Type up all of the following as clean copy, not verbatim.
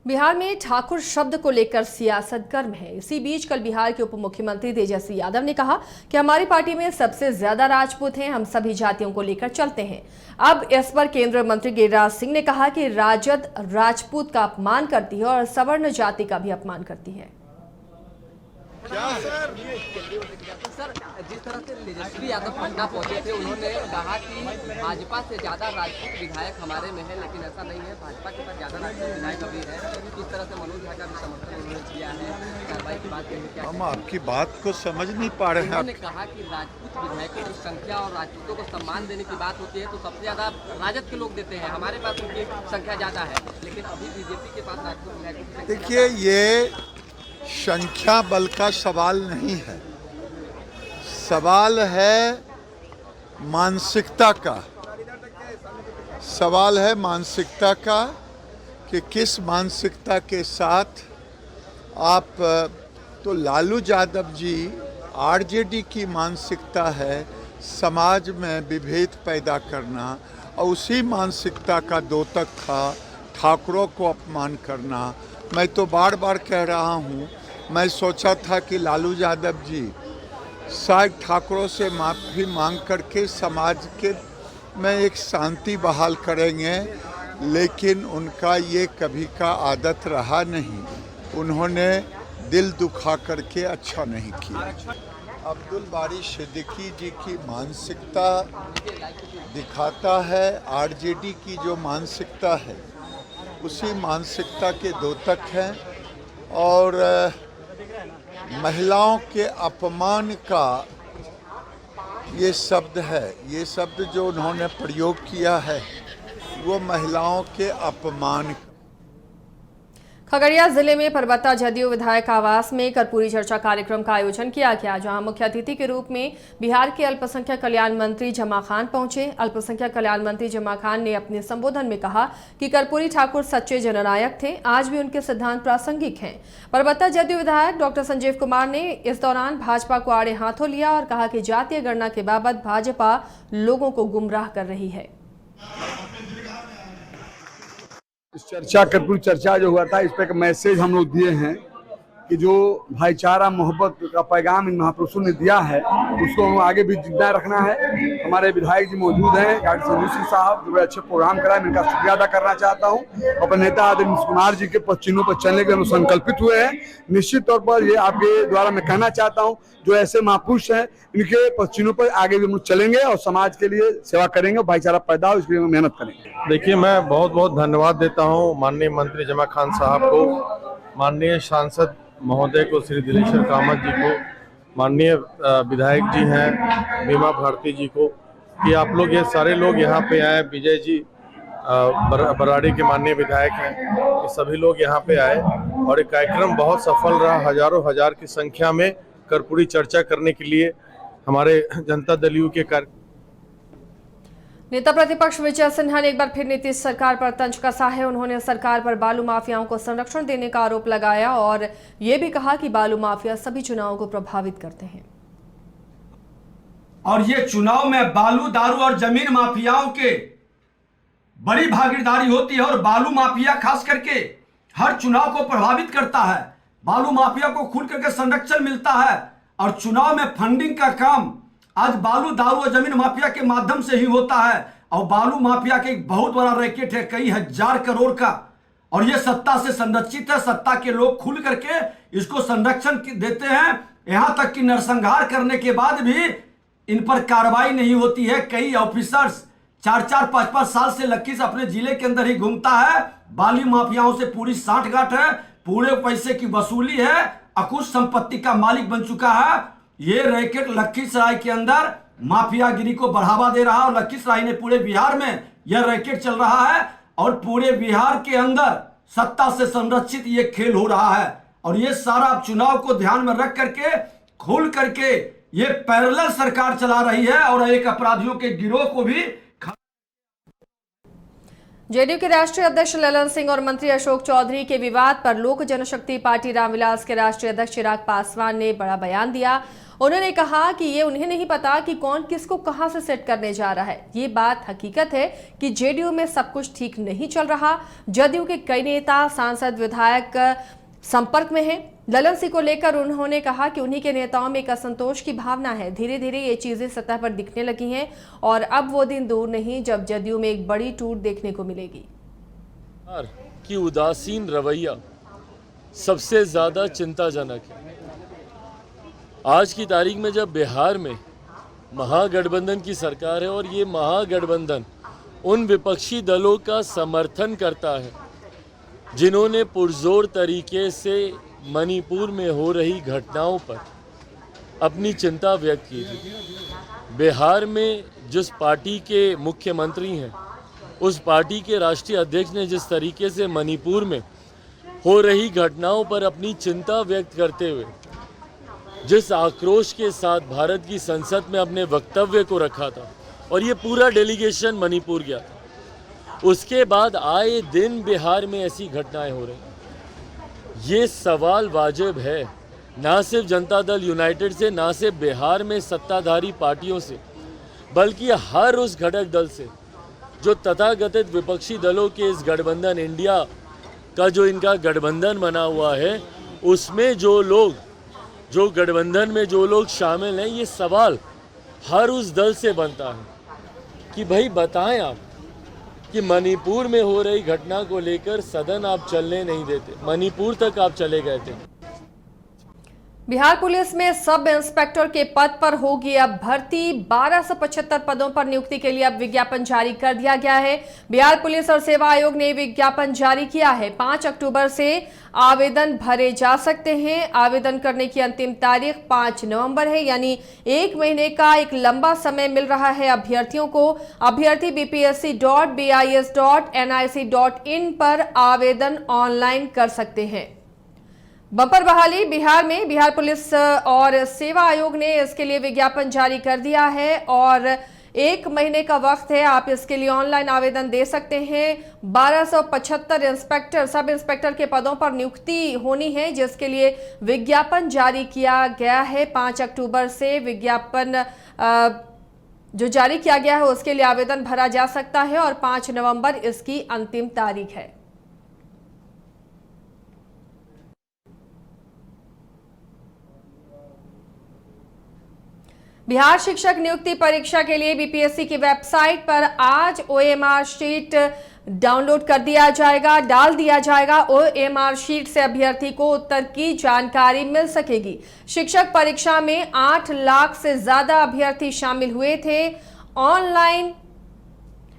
बिहार में ठाकुर शब्द को लेकर सियासत गर्म है। इसी बीच कल बिहार के उप मुख्यमंत्री तेजस्वी यादव ने कहा कि हमारी पार्टी में सबसे ज्यादा राजपूत हैं, हम सभी जातियों को लेकर चलते हैं। अब इस पर केंद्रीय मंत्री गिरिराज सिंह ने कहा कि राजद राजपूत का अपमान करती है और सवर्ण जाति का भी अपमान करती है। क्या सर जिस तरह से तेजस्वी यादव पटना पहुंचे थे, उन्होंने कहा कि भाजपा से ज्यादा राजपूत विधायक हमारे में है, लेकिन ऐसा नहीं है। भाजपा के पास ज्यादा राजपूत विधायक अभी है। किस तरह से मनोज झा का भी समर्थन उन्होंने किया है, कार्रवाई की बात कही क्या? हम आपकी बात को समझ नहीं पा रहे हैं। उन्होंने कहा कि राजपूत विधायकों की संख्या और राजपूतों को सम्मान देने की बात होती है तो सबसे ज्यादा राजद के लोग देते हैं, हमारे पास उनकी संख्या ज्यादा है, लेकिन अभी बीजेपी के पास राजपूत विधायकों की संख्या। देखिए, ये संख्या बल का सवाल नहीं है, सवाल है मानसिकता का। सवाल है मानसिकता का कि किस मानसिकता के साथ आप तो लालू यादव जी आरजेडी की मानसिकता है समाज में विभेद पैदा करना, और उसी मानसिकता का द्योतक था ठाकुरों को अपमान करना। मैं तो बार बार कह रहा हूँ, मैं सोचा था कि लालू यादव जी शायद ठाकुरों से माफ़ी मांग करके समाज के में एक शांति बहाल करेंगे, लेकिन उनका ये कभी का आदत रहा नहीं। उन्होंने दिल दुखा करके अच्छा नहीं किया। अब्दुल बारी सिद्दीकी जी की मानसिकता दिखाता है आरजेडी की जो मानसिकता है, उसी मानसिकता के द्योतक हैं। और महिलाओं के अपमान का ये शब्द है, ये शब्द जो उन्होंने प्रयोग किया है वो महिलाओं के अपमान। खगड़िया जिले में परबत्ता जदयू विधायक आवास में कर्पूरी चर्चा कार्यक्रम का आयोजन किया गया, जहां मुख्य अतिथि के रूप में बिहार के अल्पसंख्यक कल्याण मंत्री जमा खान पहुंचे। अल्पसंख्यक कल्याण मंत्री जमा खान ने अपने संबोधन में कहा कि कर्पूरी ठाकुर सच्चे जननायक थे, आज भी उनके सिद्धांत प्रासंगिक हैं। परबत्ता जदयू विधायक डॉक्टर संजीव कुमार ने इस दौरान भाजपा को आड़े हाथों लिया और कहा कि जातीय गणना के बाबत भाजपा लोगों को गुमराह कर रही है। इस चर्चा कर्पूरी चर्चा जो हुआ था, इस पर एक मैसेज हम लोग दिए हैं कि जो भाईचारा मोहब्बत का पैगाम इन महापुरुषों ने दिया है उसको हम आगे भी जिंदा रखना है। हमारे विधायक जी मौजूद हैं, डॉक्टर संजीव सिंह साहब, जो बड़े अच्छे प्रोग्राम कराए, मैं इनका शुक्रिया अदा करना चाहता हूँ। अपने नेता आदरणीय नीतीश कुमार जी के पद चिन्हों पर चलने के हम संकल्पित हुए हैं। निश्चित तौर पर ये आपके द्वारा मैं कहना चाहता हूँ, जो ऐसे महापुरुष हैं इनके पद चिन्हों पर आगे भी हम लोग चलेंगे और समाज के लिए सेवा करेंगे, भाईचारा पैदा हो इसके लिए मेहनत करेंगे। देखिए, मैं बहुत बहुत धन्यवाद देता हूँ माननीय मंत्री जमा खान साहब को, माननीय सांसद महोदय को, श्री दिलेश्वर कामत जी को, माननीय विधायक जी हैं बीमा भारती जी को, कि आप लोग ये सारे लोग यहाँ पे आए। विजय जी बराड़ी के माननीय विधायक हैं, ये सभी लोग यहाँ पे आए और एक कार्यक्रम बहुत सफल रहा। हजारों हजार की संख्या में कर्पूरी चर्चा करने के लिए हमारे जनता दल यू के कार्य। नेता प्रतिपक्ष विजय सिन्हा ने एक बार फिर नीतीश सरकार पर तंज कसा है। उन्होंने सरकार पर बालू माफियाओं को संरक्षण देने का आरोप लगाया और ये भी कहा कि बालू माफिया सभी चुनावों को प्रभावित करते हैं और ये चुनाव में बालू, दारू और जमीन माफियाओं के बड़ी भागीदारी होती है और बालू माफिया खास करके हर चुनाव को प्रभावित करता है। बालू माफिया को खुल करके संरक्षण मिलता है और चुनाव में फंडिंग का काम आज बालू, दारू और जमीन माफिया के माध्यम से ही होता है। और बालू माफिया के एक बहुत बड़ा रैकेट है, कई हजार करोड़ का, और ये सत्ता से संरक्षित है। सत्ता के लोग खुल करके इसको संरक्षण देते हैं, यहां तक कि नरसंहार करने के बाद भी इन पर कार्रवाई नहीं होती है। कई ऑफिसर्स 4-4, 5-5 साल से लखीसराय अपने जिले के अंदर ही घूमता है। बालू माफियाओं से पूरी सांठगांठ है, पूरे पैसे की वसूली है, अकुश संपत्ति का मालिक बन चुका है। ये रैकेट लखीसराय के अंदर माफियागिरी को बढ़ावा दे रहा है और लखीसराय ने पूरे बिहार में यह रैकेट चल रहा है और पूरे बिहार के अंदर सत्ता से संरक्षित ये खेल हो रहा है। और ये सारा चुनाव को ध्यान में रख करके खुल करके ये पैरेलल सरकार चला रही है और एक अपराधियों के गिरोह को भी। जेडीयू के राष्ट्रीय अध्यक्ष ललन सिंह और मंत्री अशोक चौधरी के विवाद पर लोक जनशक्ति पार्टी रामविलास के राष्ट्रीय अध्यक्ष चिराग पासवान ने बड़ा बयान दिया। उन्होंने कहा कि ये उन्हें नहीं पता कि कौन किसको कहां से सेट करने जा रहा है। ये बात हकीकत है कि जेडीयू में सब कुछ ठीक नहीं चल रहा। जदयू के कई नेता, सांसद, विधायक संपर्क में हैं। ललन सिंह को लेकर उन्होंने कहा कि उन्हीं के नेताओं में एक असंतोष की भावना है। धीरे धीरे ये चीजें सतह पर दिखने लगी हैं और अब वो दिन दूर नहीं जब जदयू में एक बड़ी टूट देखने को मिलेगी। कि उदासीन रवैया सबसे ज्यादा चिंताजनक है। आज की तारीख में जब बिहार में महागठबंधन की सरकार है और ये महागठबंधन उन विपक्षी दलों का समर्थन करता है जिन्होंने पुरजोर तरीके से मणिपुर में हो रही घटनाओं पर अपनी चिंता व्यक्त की थी। बिहार में जिस पार्टी के मुख्यमंत्री हैं, उस पार्टी के राष्ट्रीय अध्यक्ष ने जिस तरीके से मणिपुर में हो रही घटनाओं पर अपनी चिंता व्यक्त करते हुए जिस आक्रोश के साथ भारत की संसद में अपने वक्तव्य को रखा था और ये पूरा डेलीगेशन मणिपुर गया था, उसके बाद आए दिन बिहार में ऐसी घटनाएं हो रही। ये सवाल वाजिब है ना सिर्फ जनता दल यूनाइटेड से, ना सिर्फ बिहार में सत्ताधारी पार्टियों से, बल्कि हर उस घटक दल से जो तथाकथित विपक्षी दलों के इस गठबंधन इंडिया का जो इनका गठबंधन बना हुआ है, उसमें जो गठबंधन में जो लोग शामिल हैं, ये सवाल हर उस दल से बनता है कि भाई बताएं आप कि मणिपुर में हो रही घटना को लेकर सदन आप चलने नहीं देते, मणिपुर तक आप चले गए थे। बिहार पुलिस में सब इंस्पेक्टर के पद पर होगी अब भर्ती। 1275 पदों पर नियुक्ति के लिए अब विज्ञापन जारी कर दिया गया है। बिहार पुलिस और सेवा आयोग ने विज्ञापन जारी किया है। 5 अक्टूबर से आवेदन भरे जा सकते हैं। आवेदन करने की अंतिम तारीख 5 नवंबर है, यानी 1 महीने का एक लंबा समय मिल रहा है अभ्यर्थियों को। अभ्यर्थी bpsc.bis.nic.in पर आवेदन ऑनलाइन कर सकते हैं। बम्पर बहाली बिहार में बिहार पुलिस और सेवा आयोग ने इसके लिए विज्ञापन जारी कर दिया है और 1 महीने का वक्त है। आप इसके लिए ऑनलाइन आवेदन दे सकते हैं। 1275 इंस्पेक्टर, सब इंस्पेक्टर के पदों पर नियुक्ति होनी है, जिसके लिए विज्ञापन जारी किया गया है। 5 अक्टूबर से विज्ञापन जो जारी किया गया है उसके लिए आवेदन भरा जा सकता है और 5 नवंबर इसकी अंतिम तारीख है। बिहार शिक्षक नियुक्ति परीक्षा के लिए बीपीएससी की वेबसाइट पर आज ओएमआर शीट डाउनलोड कर दिया जाएगा, डाल दिया जाएगा। ओएमआर शीट से अभ्यर्थी को उत्तर की जानकारी मिल सकेगी। शिक्षक परीक्षा में 8 लाख से ज्यादा अभ्यर्थी शामिल हुए थे। ऑनलाइन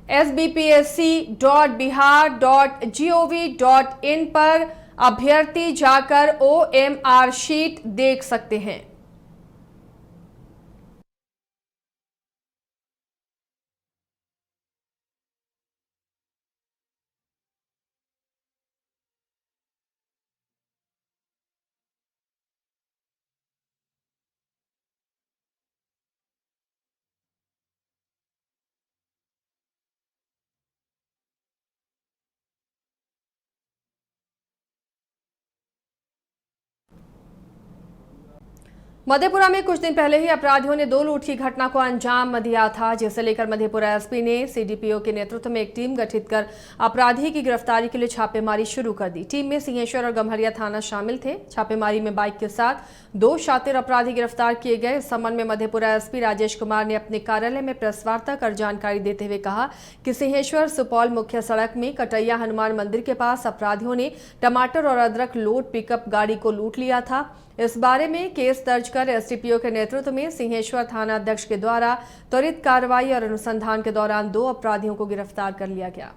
sbpsc.bihar.gov.in पर अभ्यर्थी जाकर ओएमआर शीट देख सकते हैं। मधेपुरा में कुछ दिन पहले ही अपराधियों ने 2 लूट की घटना को अंजाम दिया था, जिसे लेकर मधेपुरा एसपी ने सीडीपीओ के नेतृत्व में एक टीम गठित कर अपराधी की गिरफ्तारी के लिए छापेमारी शुरू कर दी। टीम में सिंहेश्वर और गम्हरिया थाना शामिल थे। छापेमारी में बाइक के साथ 2 शातिर अपराधी गिरफ्तार किए गए। इस संबंध में मधेपुरा एसपी राजेश कुमार ने अपने कार्यालय में प्रेस वार्ता कर जानकारी देते हुए कहा कि सिंहेश्वर सुपौल मुख्य सड़क में कटैया हनुमान मंदिर के पास अपराधियों ने टमाटर और अदरक लोड पिकअप गाड़ी को लूट लिया था। इस बारे में केस दर्ज कर एसडीपीओ के नेतृत्व में सिंहेश्वर थाना अध्यक्ष के द्वारा त्वरित कार्रवाई और अनुसंधान के दौरान 2 अपराधियों को गिरफ्तार कर लिया गया।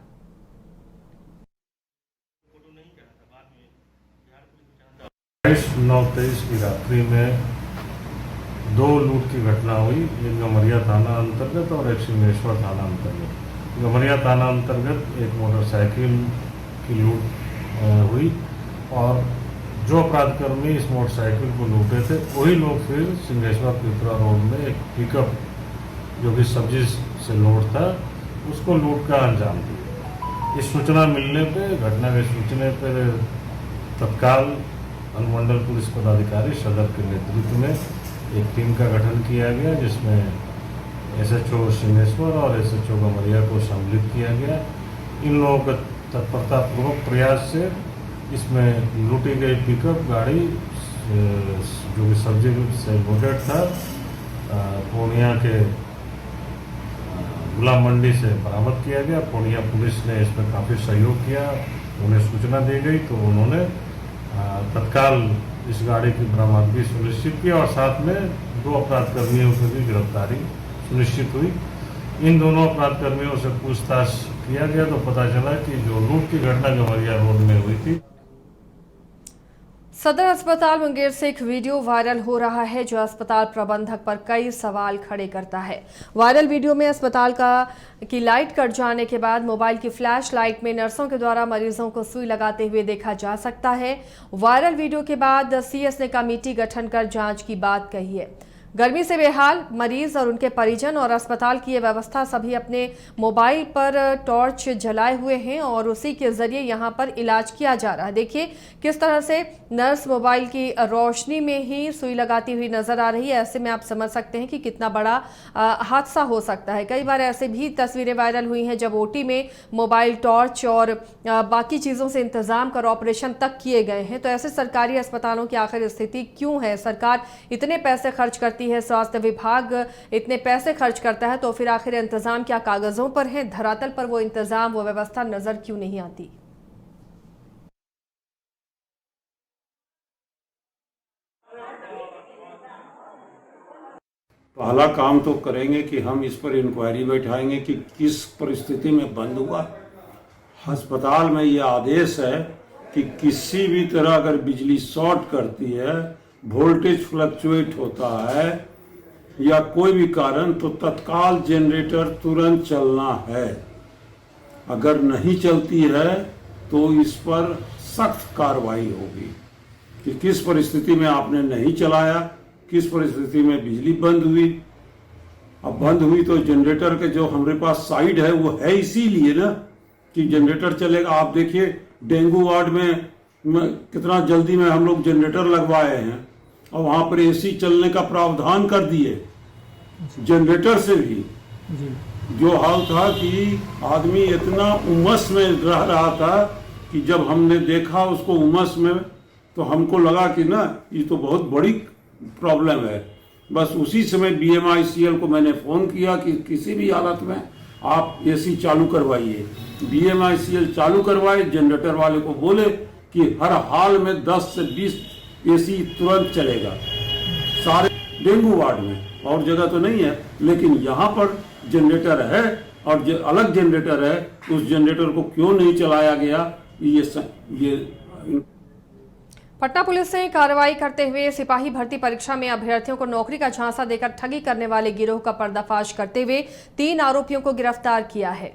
9/23 की रात्रि में 2 लूट की घटना हुई, एक गम्हरिया थाना अंतर्गत और एक सिंहेश्वर थाना अंतर्गत। गम्हरिया थाना अंतर्गत एक मोटरसाइकिल की लूट हुई और जो अपराधकर्मी इस मोटरसाइकिल को लूटे थे वही लोग फिर सिंहेश्वर पिपरा रोड में एक पिकअप जो कि सब्जी से लोड था उसको लूट का अंजाम दिया। इस सूचना मिलने पे, घटना के सूचना पर तत्काल अनुमंडल पुलिस पदाधिकारी सदर के नेतृत्व में एक टीम का गठन किया गया, जिसमें SHO सिंहेश्वर और SHO गमरिया को सम्मिलित किया गया। इन लोगों के तत्परतापूर्वक प्रयास से इसमें लूटी गई पिकअप गाड़ी जो कि सब्जी से लोडेड था, पूर्णिया के गुलाम मंडी से बरामद किया गया। पूर्णिया पुलिस ने इसमें काफ़ी सहयोग किया, उन्हें सूचना दी गई तो उन्होंने तत्काल इस गाड़ी की बरामदगी सुनिश्चित की और साथ में 2 अपराधकर्मियों की भी गिरफ्तारी सुनिश्चित हुई। इन दोनों अपराधकर्मियों से पूछताछ किया गया तो पता चला कि जो लूट की घटना गमरिया रोड में हुई थी। सदर अस्पताल मुंगेर से एक वीडियो वायरल हो रहा है जो अस्पताल प्रबंधक पर कई सवाल खड़े करता है। वायरल वीडियो में अस्पताल की लाइट कट जाने के बाद मोबाइल की फ्लैश लाइट में नर्सों के द्वारा मरीजों को सुई लगाते हुए देखा जा सकता है। वायरल वीडियो के बाद CS ने कमेटी गठन कर जांच की बात कही है। गर्मी से बेहाल मरीज और उनके परिजन और अस्पताल की ये व्यवस्था सभी अपने मोबाइल पर टॉर्च जलाए हुए हैं और उसी के जरिए यहां पर इलाज किया जा रहा है। देखिए किस तरह से नर्स मोबाइल की रोशनी में ही सुई लगाती हुई नजर आ रही है। ऐसे में आप समझ सकते हैं कि कितना बड़ा हादसा हो सकता है। कई बार ऐसे भी तस्वीरें वायरल हुई हैं जब OT में मोबाइल टॉर्च और बाकी चीज़ों से इंतजाम कर ऑपरेशन तक किए गए हैं। तो ऐसे सरकारी अस्पतालों की आखिर स्थिति क्यों है? सरकार इतने पैसे खर्च करती है, स्वास्थ्य विभाग इतने पैसे खर्च करता है, तो फिर आखिर इंतजाम क्या कागजों पर है? धरातल पर वो इंतजाम, वो व्यवस्था नजर क्यों नहीं आती? पहला काम तो करेंगे कि हम इस पर इंक्वायरी बैठाएंगे कि किस परिस्थिति में बंद हुआ। अस्पताल में यह आदेश है कि किसी भी तरह अगर बिजली शॉर्ट करती है, वोल्टेज फ्लक्चुएट होता है या कोई भी कारण, तो तत्काल जनरेटर तुरंत चलना है। अगर नहीं चलती है तो इस पर सख्त कार्रवाई होगी कि किस परिस्थिति में आपने नहीं चलाया, किस परिस्थिति में बिजली बंद हुई। अब बंद हुई तो जनरेटर के जो हमारे पास साइड है वो है इसीलिए ना कि जनरेटर चलेगा। आप देखिए डेंगू वार्ड में कितना जल्दी में हम लोग जनरेटर लगवाए हैं और वहां पर AC चलने का प्रावधान कर दिए। जनरेटर से भी जो हाल था कि आदमी इतना उमस में रह रहा था कि जब हमने देखा उसको उमस में तो हमको लगा कि ना ये तो बहुत बड़ी प्रॉब्लम है। बस उसी समय BMICL को मैंने फ़ोन किया कि किसी भी हालत में आप AC चालू करवाइए। BMICL चालू करवाए, जनरेटर वाले को बोले कि हर हाल में 10 से 20 AC तुरंत चलेगा सारे डेंगू वार्ड में। और जगह तो नहीं है, लेकिन यहाँ पर जनरेटर है और जो अलग जनरेटर है, उस जनरेटर को क्यों नहीं चलाया गया? ये पटना पुलिस ने कार्रवाई करते हुए सिपाही भर्ती परीक्षा में अभ्यर्थियों को नौकरी का झांसा देकर ठगी करने वाले गिरोह का पर्दाफाश करते हुए 3 आरोपियों को गिरफ्तार किया है।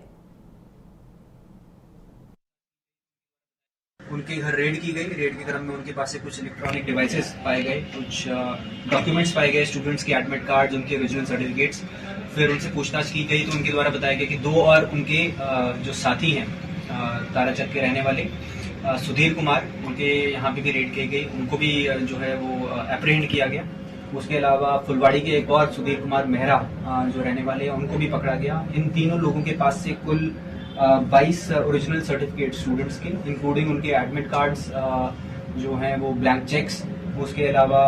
उनके घर रेड की गई। रेड के क्रम में उनके पास से कुछ इलेक्ट्रॉनिक डिवाइसेस पाए गए, कुछ डॉक्यूमेंट्स पाए गए, स्टूडेंट्स के एडमिट कार्ड, उनके ओरिजिनल सर्टिफिकेट्स। फिर उनसे पूछताछ की गई तो उनके द्वारा बताया गया कि 2 और उनके जो साथी हैं ताराचक के रहने वाले सुधीर कुमार, उनके यहाँ पे भी रेड की गई, उनको भी जो है वो अप्रहेंड किया गया। उसके अलावा फुलवाड़ी के एक और सुधीर कुमार मेहरा जो रहने वाले हैं, उनको भी पकड़ा गया। इन तीनों लोगों के पास से कुल 22 ओरिजिनल सर्टिफिकेट स्टूडेंट्स के, इंक्लूडिंग उनके एडमिट कार्ड्स जो हैं वो ब्लैंक चेक्स, उसके अलावा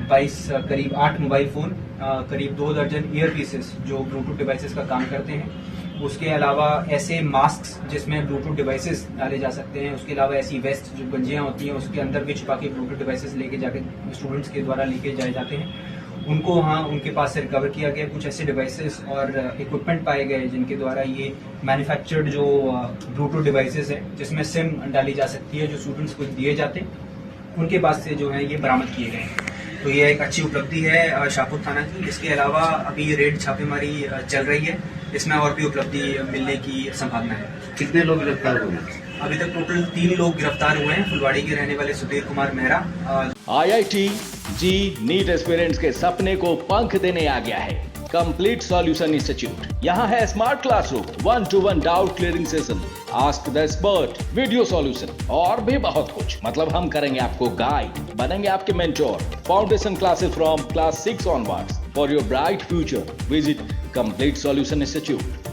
22 करीब 8 मोबाइल फ़ोन, करीब 2 दर्जन ईयर पीसेस जो ब्लूटूथ डिवाइसेस का काम करते हैं। उसके अलावा ऐसे मास्क जिसमें ब्लूटूथ डिवाइसेस डाले जा सकते हैं। उसके अलावा ऐसी वेस्ट जो गंजियाँ होती हैं उसके अंदर भी छुपा के ब्लूटूथ डिवाइसेस लेके जाके स्टूडेंट्स के द्वारा लेके जाए जाते हैं। उनको वहाँ उनके पास से रिकवर किया गया। कुछ ऐसे डिवाइसेस और इक्विपमेंट पाए गए जिनके द्वारा ये मैन्युफैक्चर्ड जो ब्लूटूथ डिवाइसेस है जिसमें सिम डाली जा सकती है, जो स्टूडेंट्स को दिए जाते हैं, उनके पास से जो है ये बरामद किए गए। तो ये एक अच्छी उपलब्धि है शाहपुर थाना की। इसके अलावा अभी रेड छापेमारी चल रही है, इसमें और भी उपलब्धि मिलने की संभावना है। कितने लोग गिरफ्तार हुए? अभी तक टोटल 3 लोग गिरफ्तार हुए हैं। फुलवाड़ी के रहने वाले सुधीर कुमार मेहरा। IIT जी नीट एस्पिरेंट्स के सपने को पंख देने आ गया है। Complete solution institute. यहाँ है smart classroom, 1-to-1 doubt clearing session, ask the expert, video solution और भी बहुत कुछ। मतलब हम करेंगे आपको गाइड, बनेंगे आपके mentor. Foundation classes from class 6 onwards for your bright future. Visit complete solution institute.